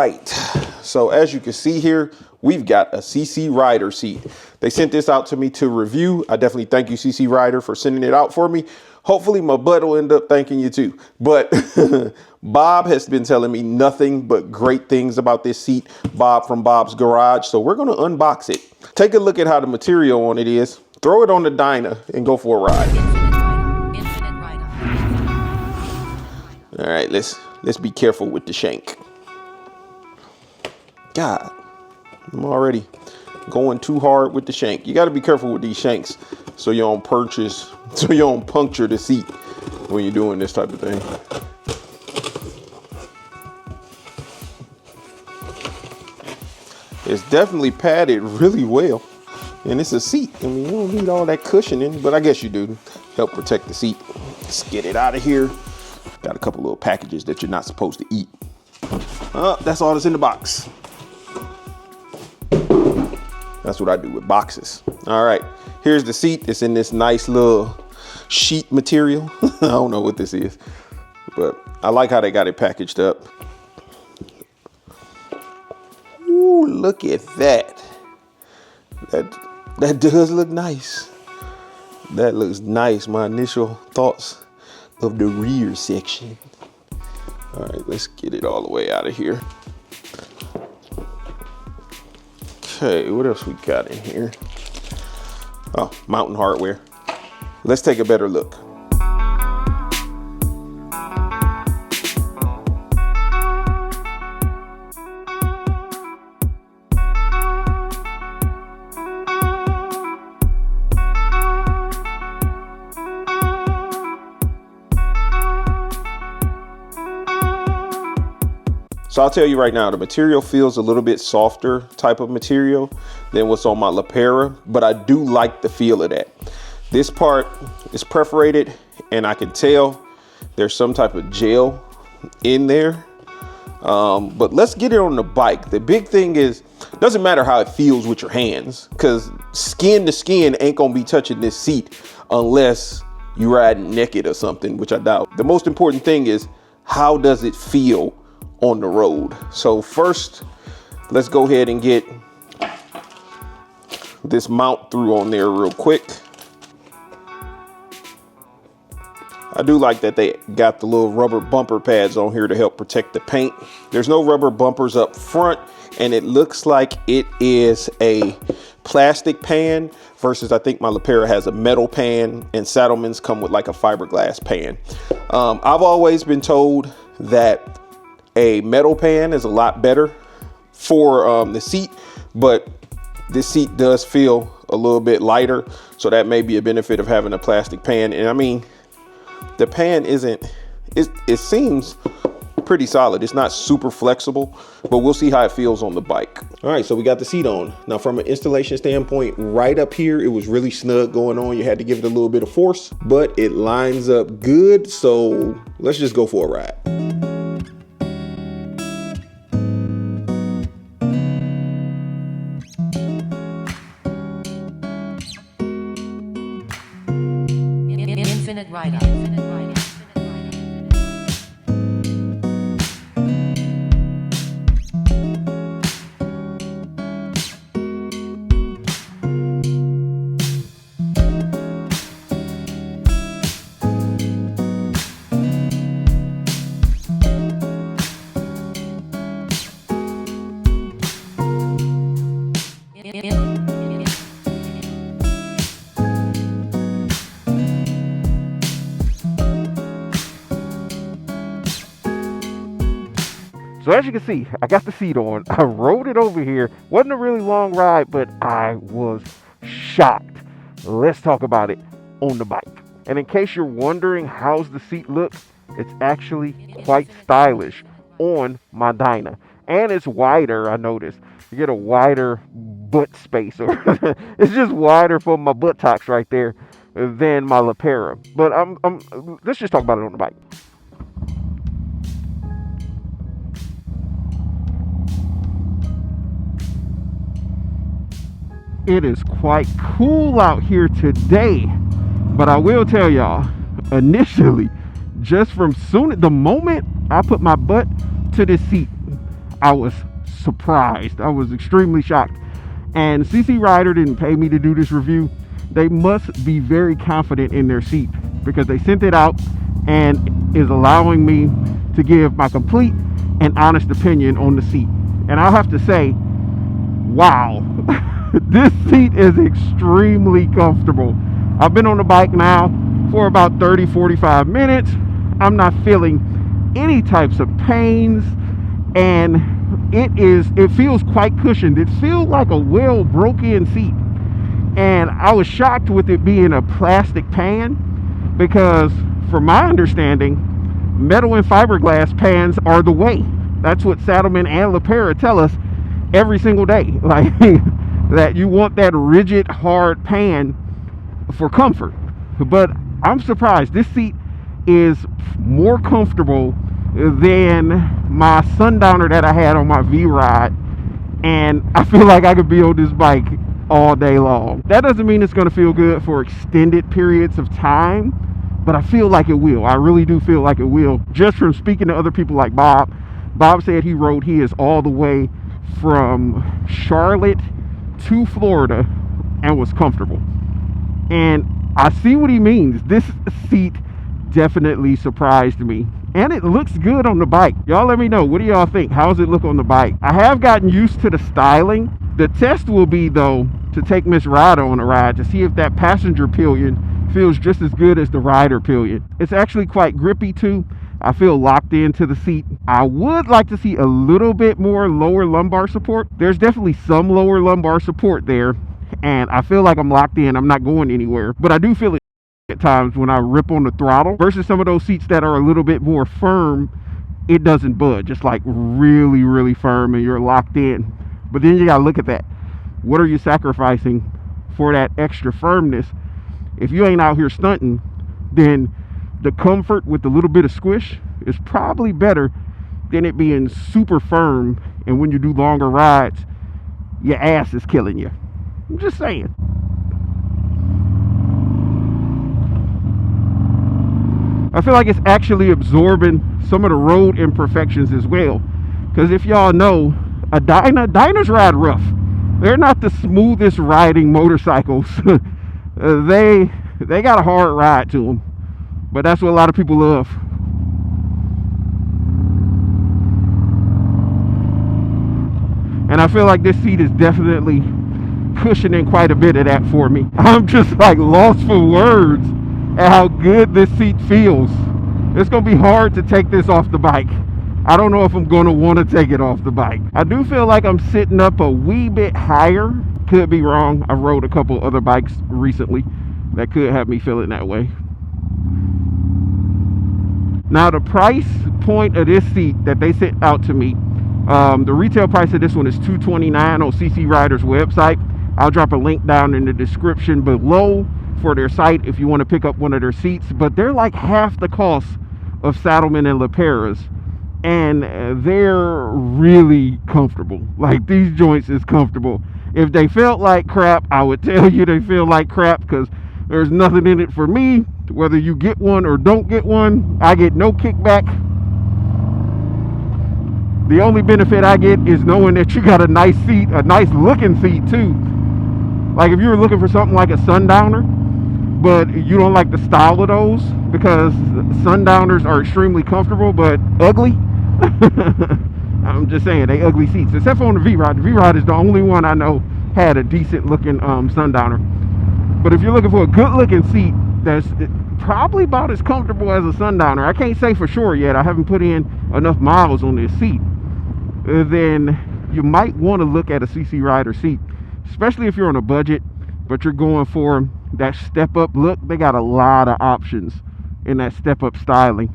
right, so as you can see here, we've got a CC Ryda seat. They sent this out to me to review. I definitely thank you, CC Ryda, for sending it out for me. Hopefully my butt will end up thanking you too. But Bob has been telling me nothing but great things about this seat. Bob from Bob's Garage. So we're going to unbox it. Take a look at how the material on it is. Throw it on the Dyna and go for a ride. Infinit Ryda. All right, let's be careful with the shank. God, I'm already going too hard with the shank. You got to be careful with these shanks so you don't puncture the seat when you're doing this type of thing. It's definitely padded really well, and it's a seat. I mean, you don't need all that cushioning, but I guess you do. Help protect the seat. Let's get it out of here. Got a couple little packages that you're not supposed to eat. That's all that's in the box. That's what I do with boxes. All right, here's the seat. It's in this nice little sheet material. I don't know what this is, but I like how they got it packaged up. Ooh, look at that. That does look nice. That looks nice. My initial thoughts of the rear section. All right, let's get it all the way out of here. Okay, what else we got in here? Oh, mountain hardware. Let's take a better look. So I'll tell you right now, the material feels a little bit softer type of material than what's on my Lapera, but I do like the feel of that. This part is perforated, and I can tell there's some type of gel in there. But let's get it on the bike. The big thing is, doesn't matter how it feels with your hands, because skin to skin ain't gonna be touching this seat unless you ride naked or something, which I doubt. The most important thing is, how does it feel on the road? So first, let's go ahead and get this mount through on there real quick. I do like that they got the little rubber bumper pads on here to help protect the paint. There's no rubber bumpers up front, and it looks like it is a plastic pan versus I think my Lapera has a metal pan, and Saddlemen's come with like a fiberglass pan. I've always been told that a metal pan is a lot better for the seat, but this seat does feel a little bit lighter, so that may be a benefit of having a plastic pan. And I mean, the pan it seems pretty solid. It's not super flexible, but we'll see how it feels on the bike. All right, so we got the seat on. Now from an installation standpoint, right up here, it was really snug going on. You had to give it a little bit of force, but it lines up good. So let's just go for a ride. Infinit Ryda. So as you can see, I got the seat on. I rode it over here. Wasn't a really long ride, but I was shocked. Let's talk about it on the bike. And in case you're wondering how's the seat look, it's actually quite stylish on my Dyna. And it's wider, I noticed. You get a wider butt space, or it's just wider for my buttocks right there than my Lapera. But let's just talk about it on the bike. It is quite cool out here today, but I will tell y'all, initially, just from the moment I put my butt to this seat, I was surprised. I was extremely shocked. And CC Ryder didn't pay me to do this review. They must be very confident in their seat because they sent it out and is allowing me to give my complete and honest opinion on the seat. And I'll have to say, wow, this seat is extremely comfortable. I've been on the bike now for about 30-45 minutes. I'm not feeling any types of pains, and it feels quite cushioned. It feels like a well broken seat. And I was shocked with it being a plastic pan because from my understanding, metal and fiberglass pans are the way. That's what Saddlemen and LaPera tell us every single day. Like that you want that rigid, hard pan for comfort. But I'm surprised. This seat is more comfortable than my Sundowner that I had on my V-Ride. And I feel like I could be on this bike all day long. That doesn't mean it's going to feel good for extended periods of time, but I feel like it will. I really do feel like it will. Just from speaking to other people like Bob. Bob said he rode his all the way from Charlotte to Florida and was comfortable. And I see what he means. This seat definitely surprised me. And it looks good on the bike. Y'all let me know. What do y'all think? How does it look on the bike? I have gotten used to the styling. The test will be, though, to take Miss Ryda on a ride to see if that passenger pillion feels just as good as the rider pillion. It's actually quite grippy, too. I feel locked into the seat. I would like to see a little bit more lower lumbar support. There's definitely some lower lumbar support there. And I feel like I'm locked in. I'm not going anywhere. But I do feel it at times when I rip on the throttle versus some of those seats that are a little bit more firm. It doesn't budge. It's like really, really firm and you're locked in. But then you gotta look at that. What are you sacrificing for that extra firmness? If you ain't out here stunting, then the comfort with a little bit of squish is probably better than it being super firm. And when you do longer rides, your ass is killing you. I'm just saying. I feel like it's actually absorbing some of the road imperfections as well. Because if y'all know, Dynas ride rough. They're not the smoothest riding motorcycles. They got a hard ride to them. But that's what a lot of people love. And I feel like this seat is definitely cushioning quite a bit of that for me. I'm just like lost for words at how good this seat feels. It's gonna be hard to take this off the bike. I don't know if I'm gonna want to take it off the bike. I do feel like I'm sitting up a wee bit higher. Could be wrong. I rode a couple other bikes recently that could have me feeling that way. Now the price point of this seat that they sent out to me, the retail price of this one is $229 on CC Ryder's website. I'll drop a link down in the description below for their site if you want to pick up one of their seats. But they're like half the cost of Saddlemen and LaPera's, and they're really comfortable. Like, these joints is comfortable. If they felt like crap, I would tell you they feel like crap, because there's nothing in it for me. Whether you get one or don't get one, I get no kickback. The only benefit I get is knowing that you got a nice seat, a nice looking seat too. Like if you were looking for something like a Sundowner, but you don't like the style of those because Sundowners are extremely comfortable but ugly. I'm just saying, they ugly seats, except for on the V-Ride. The V-Ride is the only one I know had a decent looking Sundowner. But if you're looking for a good looking seat that's probably about as comfortable as a Sundowner, I can't say for sure yet, I haven't put in enough miles on this seat, then you might want to look at a CC Ryder seat, especially if you're on a budget but you're going for that step up look. They got a lot of options in that step up styling.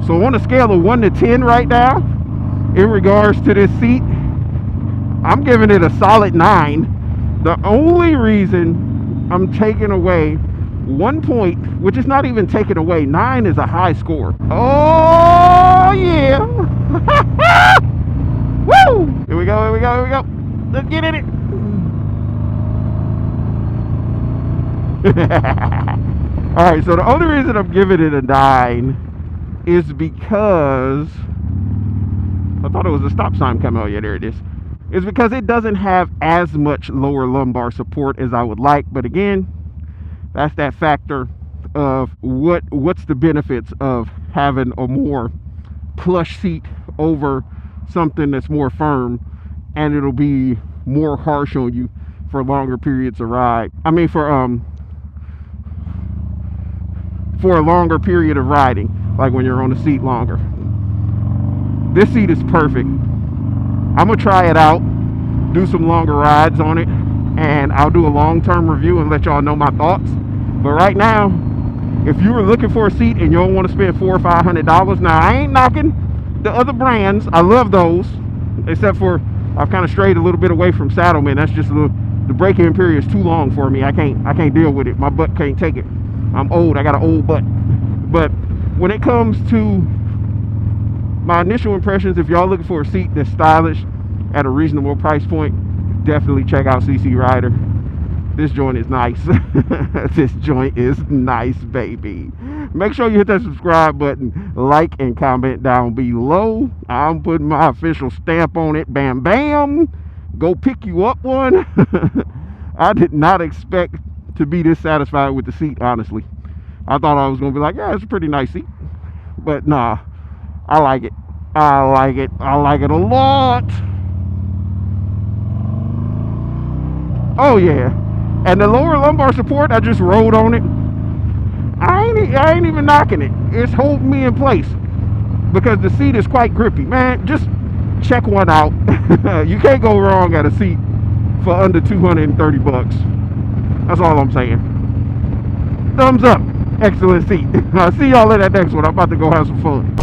So on a scale of 1 to 10 right now in regards to this seat, I'm giving it a solid 9. The only reason I'm taking away 1 point, which is not even taken away, 9 is a high score. Oh yeah. Woo! Here we go, here we go, here we go. Let's get in it. Alright, so the only reason I'm giving it a 9 is because I thought it was a stop sign coming. Oh yeah, there it is. It's because it doesn't have as much lower lumbar support as I would like. But again, that's that factor of what's the benefits of having a more plush seat over something that's more firm, and it'll be more harsh on you for longer periods of ride. I mean, for a longer period of riding, like when you're on the seat longer. This seat is perfect. I'm gonna try it out, do some longer rides on it, and I'll do a long-term review and let y'all know my thoughts. But right now, if you were looking for a seat and you don't want to spend $400 or $500, now I ain't knocking the other brands. I love those, except for I've kind of strayed a little bit away from Saddlemen. That's just the break-in period is too long for me. I can't deal with it. My butt can't take it. I'm old. I got an old butt. But when it comes to my initial impressions, if y'all looking for a seat that's stylish at a reasonable price point, definitely check out CC Ryda. This joint is nice. This joint is nice, baby. Make sure you hit that subscribe button, like and comment down below. I'm putting my official stamp on it. Bam, bam. Go pick you up one. I did not expect to be this satisfied with the seat, honestly. I thought I was going to be like, yeah, it's a pretty nice seat. But nah, I like it. I like it. I like it a lot. Oh, yeah. And the lower lumbar support, I just rode on it. I ain't even knocking it. It's holding me in place because the seat is quite grippy. Man, just check one out. You can't go wrong at a seat for under 230 bucks. That's all I'm saying. Thumbs up. Excellent seat. I'll see y'all in that next one. I'm about to go have some fun.